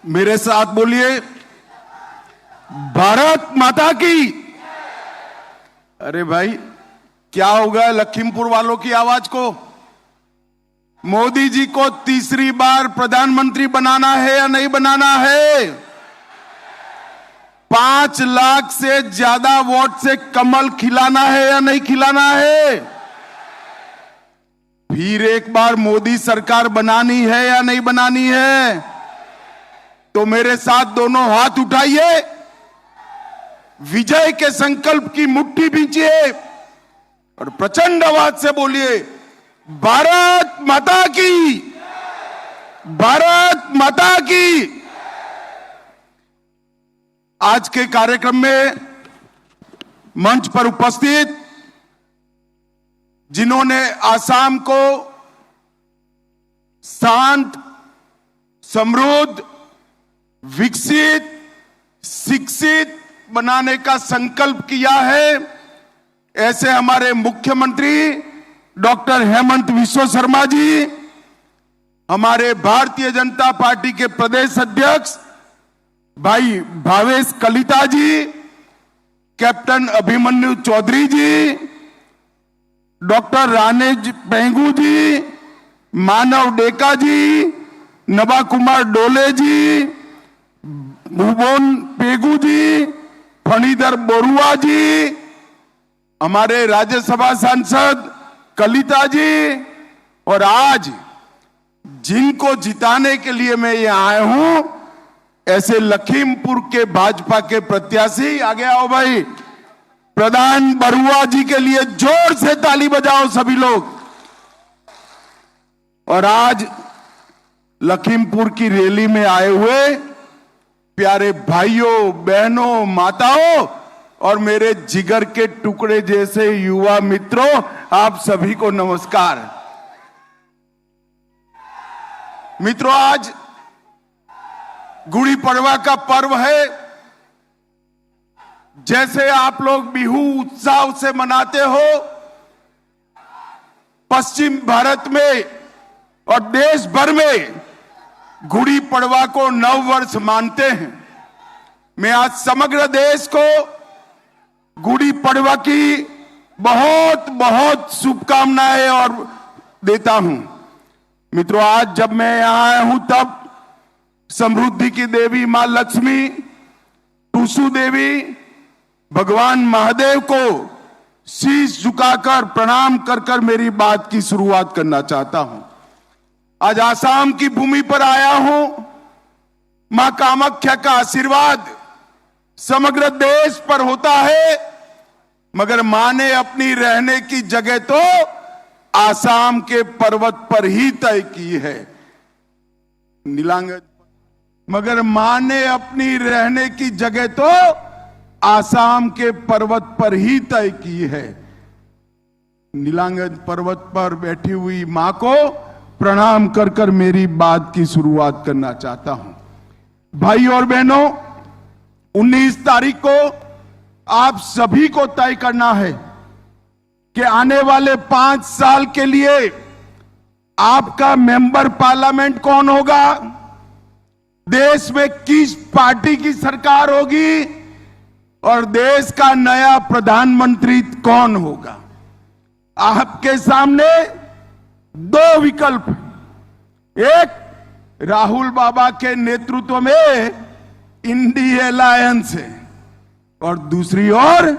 मेरे साथ बोलिए, भारत माता की। अरे भाई, क्या होगा लखीमपुर वालों की आवाज को? मोदी जी को तीसरी बार प्रधानमंत्री बनाना है या नहीं बनाना है? 5 लाख से ज्यादा वोट से कमल खिलाना है या नहीं खिलाना है? फिर एक बार मोदी सरकार बनानी है या नहीं बनानी है? तो मेरे साथ दोनों हाथ उठाइए, विजय के संकल्प की मुट्ठी भींचिए और प्रचंड आवाज से बोलिए, भारत माता की, भारत माता की। आज के कार्यक्रम में मंच पर उपस्थित जिन्होंने आसाम को शांत, समृद्ध, विकसित, शिक्षित बनाने का संकल्प किया है, ऐसे हमारे मुख्यमंत्री डॉक्टर हेमंत बिस्वा शर्मा जी, हमारे भारतीय जनता पार्टी के प्रदेश अध्यक्ष भाई भावेश कलिता जी, कैप्टन अभिमन्यु चौधरी जी, डॉक्टर रानेज पेंगू जी, मानव डेका जी, नबा कुमार डोले जी, भुवन पेगू जी, फणीधर बोरुआ जी, हमारे राज्यसभा सांसद कलिता जी, और आज जिनको जिताने के लिए मैं यहां आया हूं, ऐसे लखीमपुर के भाजपा के प्रत्याशी, आगे आओ भाई, प्रधान बरुआ जी के लिए जोर से ताली बजाओ सभी लोग। और आज लखीमपुर की रैली में आए हुए प्यारे भाइयों, बहनों, माताओं और मेरे जिगर के टुकड़े जैसे युवा मित्रों, आप सभी को नमस्कार। मित्रों, आज गुड़ी पड़वा का पर्व है। जैसे आप लोग बिहू उत्साह से मनाते हो, पश्चिम भारत में और देश भर में गुड़ी पड़वा को नव वर्ष मानते हैं। मैं आज समग्र देश को गुड़ी पड़वा की बहुत बहुत शुभकामनाएं और देता हूं। मित्रों, आज जब मैं यहां आया हूं तब समृद्धि की देवी मां लक्ष्मी, टूसू देवी, भगवान महादेव को शीश झुकाकर प्रणाम कर कर मेरी बात की शुरुआत करना चाहता हूं। आज आसाम की भूमि पर आया हूं। मां कामाख्या का आशीर्वाद समग्र देश पर होता है, मगर मां ने अपनी रहने की जगह तो आसाम के पर्वत पर ही तय की है। नीलांगन, मगर मां ने अपनी रहने की जगह तो आसाम के पर्वत पर ही तय की है। नीलांगन पर्वत पर बैठी हुई मां को प्रणाम कर कर मेरी बात की शुरुआत करना चाहता हूं। भाई और बहनों, 19 तारीख को आप सभी को तय करना है कि आने वाले 5 साल के लिए आपका मेंबर पार्लियामेंट कौन होगा, देश में किस पार्टी की सरकार होगी और देश का नया प्रधानमंत्री कौन होगा। आपके सामने 2 विकल्प, एक राहुल बाबा के नेतृत्व में इंडिया अलायंस है और दूसरी ओर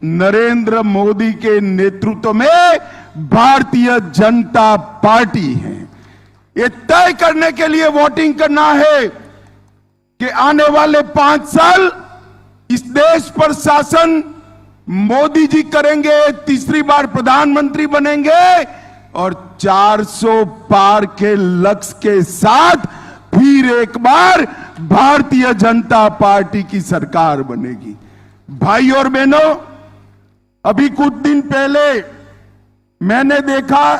नरेंद्र मोदी के नेतृत्व में भारतीय जनता पार्टी है। ये तय करने के लिए वोटिंग करना है कि आने वाले 5 साल इस देश पर शासन मोदी जी करेंगे, तीसरी बार प्रधानमंत्री बनेंगे और 400 पार के लक्ष्य के साथ फिर एक बार भारतीय जनता पार्टी की सरकार बनेगी। भाई और बहनों, अभी कुछ दिन पहले मैंने देखा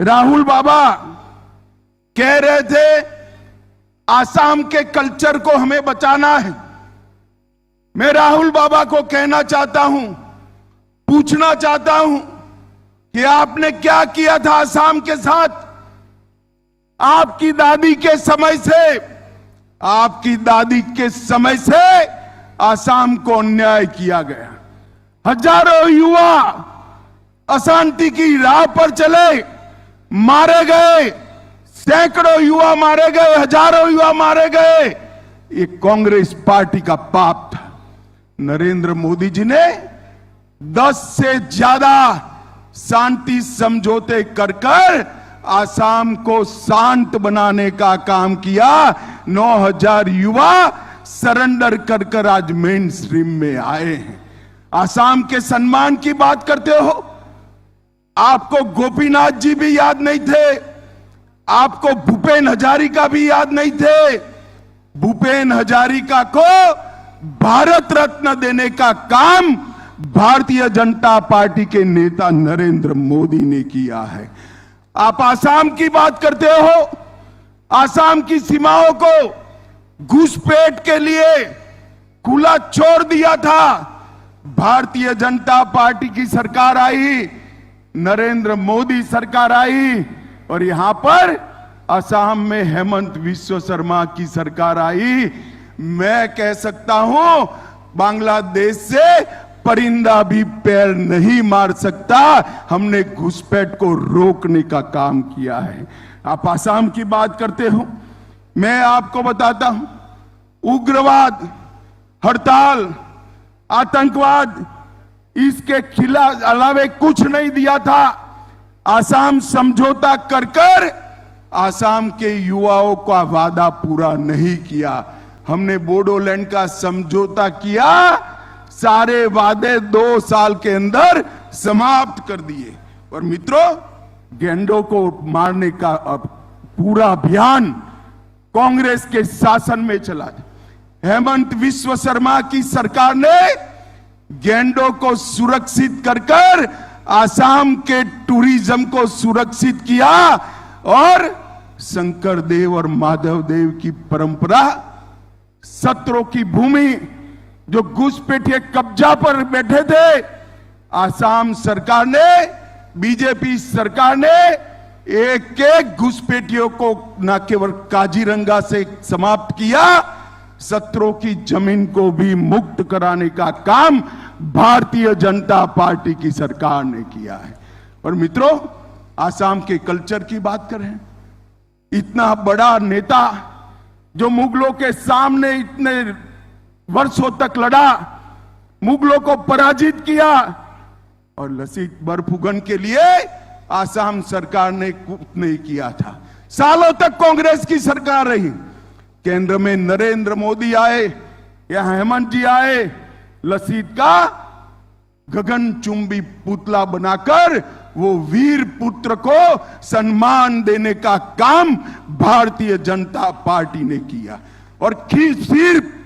राहुल बाबा कह रहे थे आसाम के कल्चर को हमें बचाना है। मैं राहुल बाबा को कहना चाहता हूं, पूछना चाहता हूं कि आपने क्या किया था आसाम के साथ। आपकी दादी के समय से आपकी दादी के समय से आसाम को अन्याय किया गया। हजारों युवा अशांति की राह पर चले, मारे गए, सैकड़ों युवा मारे गए, हजारों युवा मारे गए। ये कांग्रेस पार्टी का पाप था। नरेंद्र मोदी जी ने 10 से ज्यादा शांति समझौते कर आसाम को शांत बनाने का काम किया। 9,000 युवा सरेंडर कर आज मेन स्ट्रीम में आए हैं। आसाम के सम्मान की बात करते हो, आपको गोपीनाथ जी भी याद नहीं थे, आपको भूपेन हजारिका भी याद नहीं थे। भूपेन हजारिका को भारत रत्न देने का काम भारतीय जनता पार्टी के नेता नरेंद्र मोदी ने किया है। आप आसाम की बात करते हो, आसाम की सीमाओं को घुसपैठ के लिए खुला छोड़ दिया था। भारतीय जनता पार्टी की सरकार आई, नरेंद्र मोदी सरकार आई और यहां पर असम में हेमंत विश्व शर्मा की सरकार आई। मैं कह सकता हूं बांग्लादेश से परिंदा भी पैर नहीं मार सकता। हमने घुसपैठ को रोकने का काम किया है। आप आसाम की बात करते हो, मैं आपको बताता हूं, उग्रवाद, हड़ताल, आतंकवाद, इसके खिलाफ अलावे कुछ नहीं दिया था। आसाम समझौता कर आसाम के युवाओं का वादा पूरा नहीं किया। हमने बोडोलैंड का समझौता किया, सारे वादे 2 साल के अंदर समाप्त कर दिए। और मित्रों, गेंडों को मारने का अब पूरा अभियान कांग्रेस के शासन में चला। हेमंत विश्व शर्मा की सरकार ने गेंडों को सुरक्षित कर आसाम के टूरिज्म को सुरक्षित किया और शंकर देव और माधव देव की परंपरा, सत्रों की भूमि जो घुसपैठिए कब्जा पर बैठे थे, आसाम सरकार ने, बीजेपी सरकार ने एक एक घुसपैठियों को न केवल काजीरंगा से समाप्त किया, सत्रों की जमीन को भी मुक्त कराने का काम भारतीय जनता पार्टी की सरकार ने किया है। और मित्रों, आसाम के कल्चर की बात करें, इतना बड़ा नेता जो मुगलों के सामने इतने वर्षों तक लड़ा, मुगलों को पराजित किया और लसित बरफुकन के लिए आसाम सरकार ने कुछ नहीं किया था। सालों तक कांग्रेस की सरकार रही, केंद्र में नरेंद्र मोदी आए, यहां हेमंत जी आए, लसित का गगनचुंबी पुतला बनाकर वो वीर पुत्र को सम्मान देने का काम भारतीय जनता पार्टी ने किया। और सिर्फ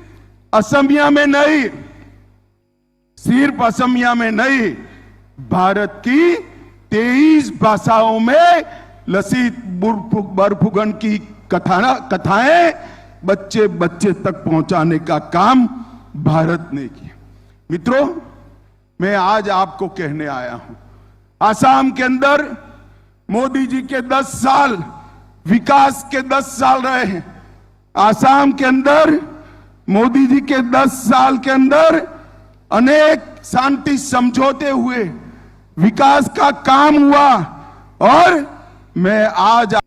असमिया में नहीं, सिर्फ असमिया में नहीं, भारत की 23 भाषाओं में लसित बरफुकन की कथाएं बच्चे बच्चे तक पहुंचाने का काम भारत ने किया। मित्रों, मैं आज आपको कहने आया हूं, आसाम के अंदर मोदी जी के 10 साल विकास के 10 साल रहे हैं। आसाम के अंदर मोदी जी के 10 साल के अंदर अनेक शांति समझौते हुए, विकास का काम हुआ और मैं आज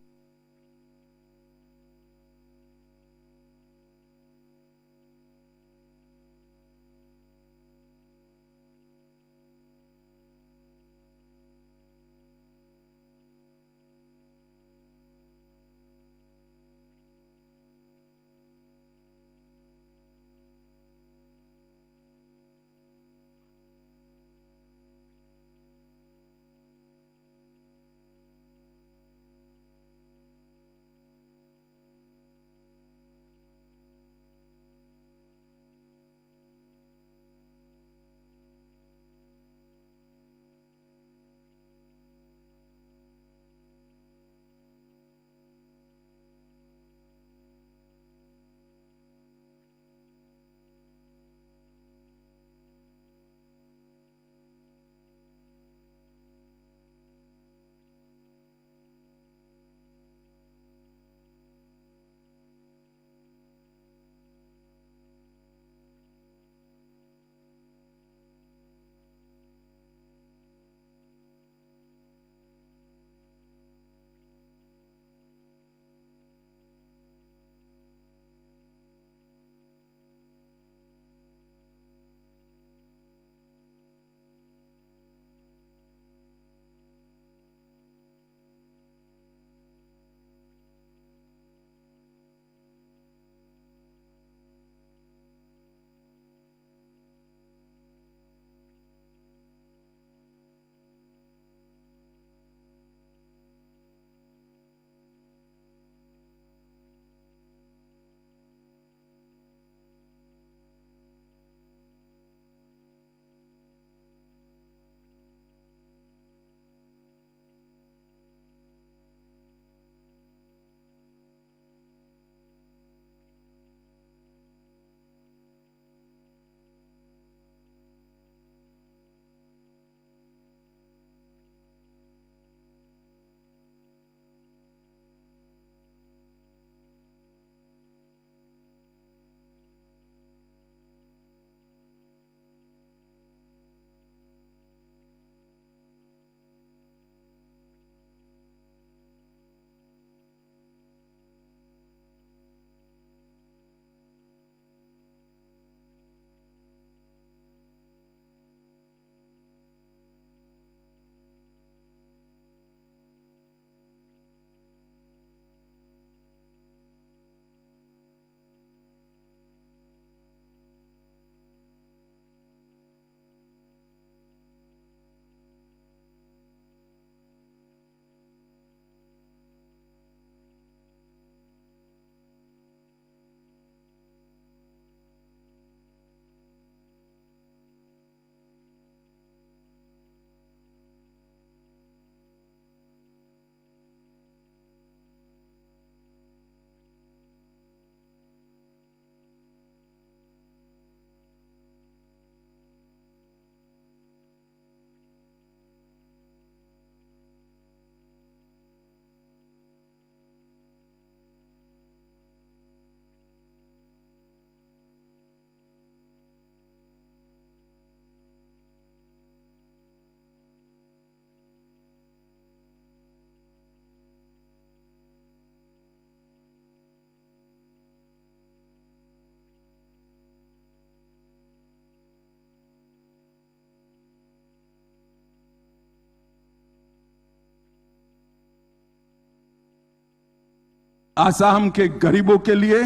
आसाम के गरीबों के लिए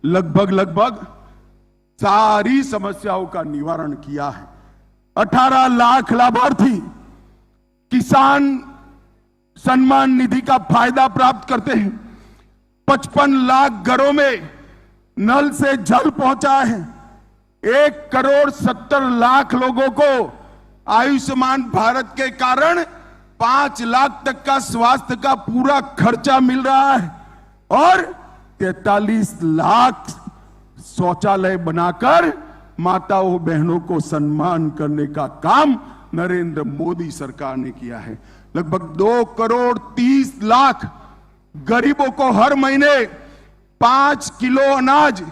लगभग सारी समस्याओं का निवारण किया है। 18 लाख लाभार्थी किसान सम्मान निधि का फायदा प्राप्त करते हैं। 55 लाख घरों में नल से जल पहुंचा है। 1,70,00,000 लोगों को आयुष्मान भारत के कारण 5 लाख तक का स्वास्थ्य का पूरा खर्चा मिल रहा है और 43 लाख शौचालय बनाकर माताओं बहनों को सम्मान करने का काम नरेंद्र मोदी सरकार ने किया है। लगभग 2,30,00,000 गरीबों को हर महीने 5 किलो अनाज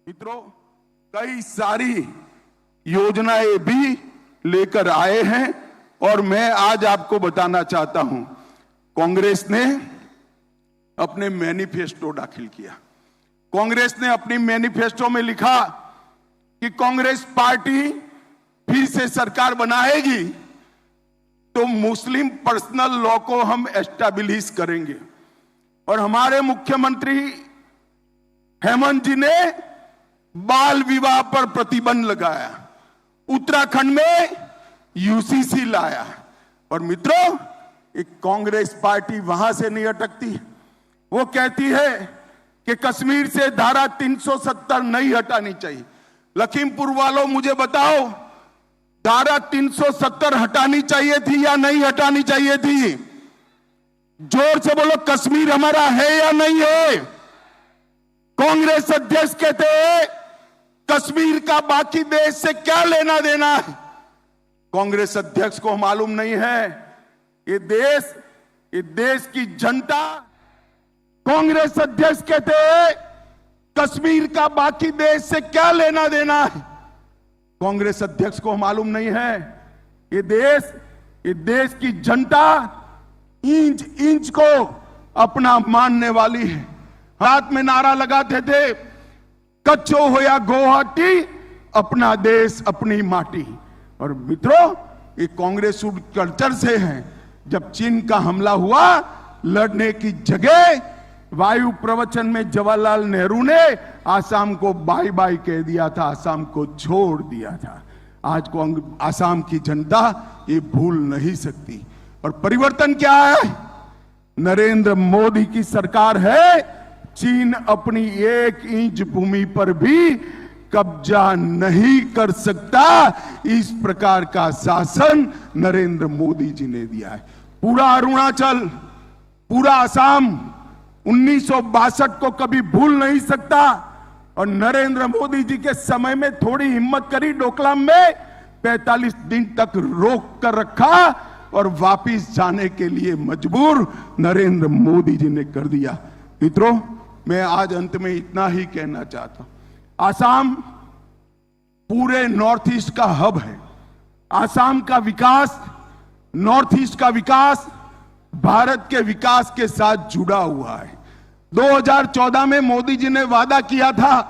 मित्रों कई सारी योजनाएं भी लेकर आए हैं और मैं आज आपको बताना चाहता हूं, कांग्रेस ने अपने मैनिफेस्टो दाखिल किया। कांग्रेस ने अपनी मैनिफेस्टो में लिखा कि कांग्रेस पार्टी फिर से सरकार बनाएगी तो मुस्लिम पर्सनल लॉ को हम एस्टैब्लिश करेंगे। और हमारे मुख्यमंत्री हेमंत जी ने बाल विवाह पर प्रतिबंध लगाया, उत्तराखंड में यूसीसी लाया। और मित्रों एक कांग्रेस पार्टी वहां से नहीं अटकती, वो कहती है कि कश्मीर से धारा 370 नहीं हटानी चाहिए। लखीमपुर वालों मुझे बताओ, धारा 370 हटानी चाहिए थी या नहीं हटानी चाहिए थी? जोर से बोलो, कश्मीर हमारा है या नहीं है? कांग्रेस अध्यक्ष कहते हैं कश्मीर का बाकी देश से क्या लेना देना है। कांग्रेस अध्यक्ष को मालूम नहीं है ये देश की जनता। कांग्रेस अध्यक्ष कहते हैं कश्मीर का बाकी देश से क्या लेना देना है। कांग्रेस अध्यक्ष को मालूम नहीं है ये देश की जनता इंच इंच को अपना मानने वाली है। हाथ में नारा लगाते थे, कच्चो हो या गुवाहाटी, अपना देश अपनी माटी। और मित्रों ये कांग्रेस कल्चर से है। जब चीन का हमला हुआ, लड़ने की जगह वायु प्रवचन में जवाहरलाल नेहरू ने आसाम को बाय बाय कह दिया था, आसाम को छोड़ दिया था। आज को आसाम की जनता ये भूल नहीं सकती। और परिवर्तन क्या है? नरेंद्र मोदी की सरकार है। चीन अपनी 1 इंच भूमि पर भी कब्जा नहीं कर सकता। इस प्रकार का शासन नरेंद्र मोदी जी ने दिया है। पूरा अरुणाचल, पूरा आसाम 1962 को कभी भूल नहीं सकता। और नरेंद्र मोदी जी के समय में थोड़ी हिम्मत करी, डोकलाम में 45 दिन तक रोक कर रखा और वापिस जाने के लिए मजबूर नरेंद्र मोदी जी ने कर दिया। मित्रों मैं आज अंत में इतना ही कहना चाहता हूं, आसाम पूरे नॉर्थ ईस्ट का हब है। आसाम का विकास, नॉर्थ ईस्ट का विकास भारत के विकास के साथ जुड़ा हुआ है। 2014 में मोदी जी ने वादा किया था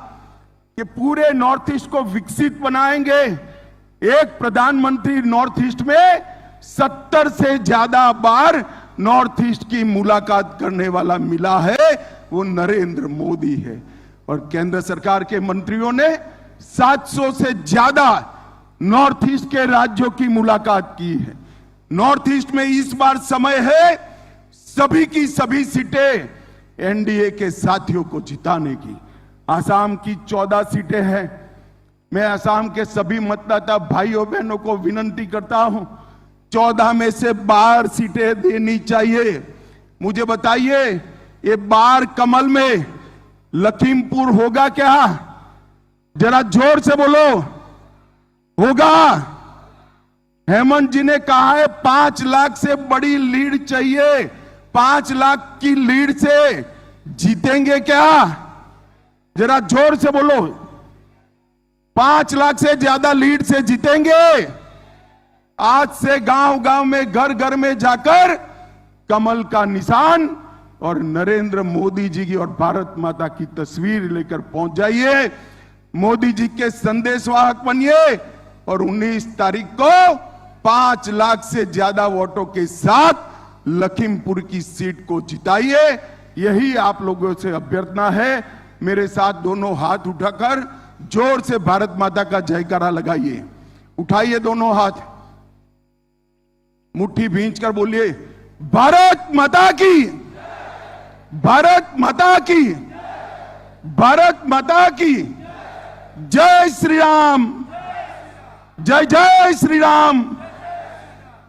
कि पूरे नॉर्थ ईस्ट को विकसित बनाएंगे। एक प्रधानमंत्री नॉर्थ ईस्ट में 70 से ज्यादा बार नॉर्थ ईस्ट की मुलाकात करने वाला मिला है, वो नरेंद्र मोदी है। और केंद्र सरकार के मंत्रियों ने 700 से ज्यादा नॉर्थ ईस्ट के राज्यों की मुलाकात की है। नॉर्थ ईस्ट में इस बार समय है सभी की सभी सीटें एनडीए के साथियों को जिताने की। आसाम की 14 सीटें हैं। मैं आसाम के सभी मतदाता भाइयों बहनों को विनती करता हूं, 14 में से 12 सीटें देनी चाहिए। मुझे बताइए ये 12 कमल में लखीमपुर होगा क्या? जरा जोर से बोलो, होगा? हेमंत जी ने कहा है 5 लाख से बड़ी लीड चाहिए। 5 लाख की लीड से जीतेंगे क्या? जरा जोर से बोलो, 5 लाख से ज्यादा लीड से जीतेंगे? आज से गांव गांव में, घर घर में जाकर कमल का निशान और नरेंद्र मोदी जी की और भारत माता की तस्वीर लेकर पहुंच जाइए। मोदी जी के संदेशवाहक बनिए और 19 तारीख को 5 लाख से ज्यादा वोटों के साथ लखीमपुर की सीट को जिताइए। यही आप लोगों से अभ्यर्थना है। मेरे साथ दोनों हाथ उठाकर जोर से भारत माता का जयकारा लगाइए। उठाइए दोनों हाथ, मुट्ठी भींचकर बोलिए, भारत माता की, भारत माता की, भारत माता की जय श्री राम, जय जय श्री राम,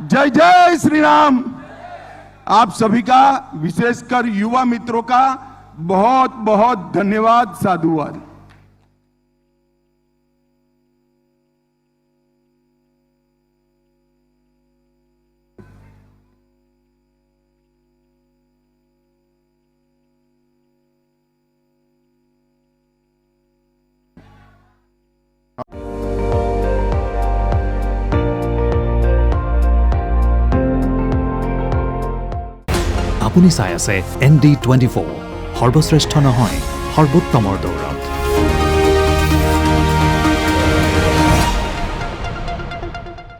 जय जय श्री राम। आप सभी का, विशेषकर युवा मित्रों का बहुत बहुत धन्यवाद, साधुवाद। আপুনি চাই আছে ND24, সৰ্বশ্ৰেষ্ঠ নহয় সৰ্বোত্তমৰ দৌৰত।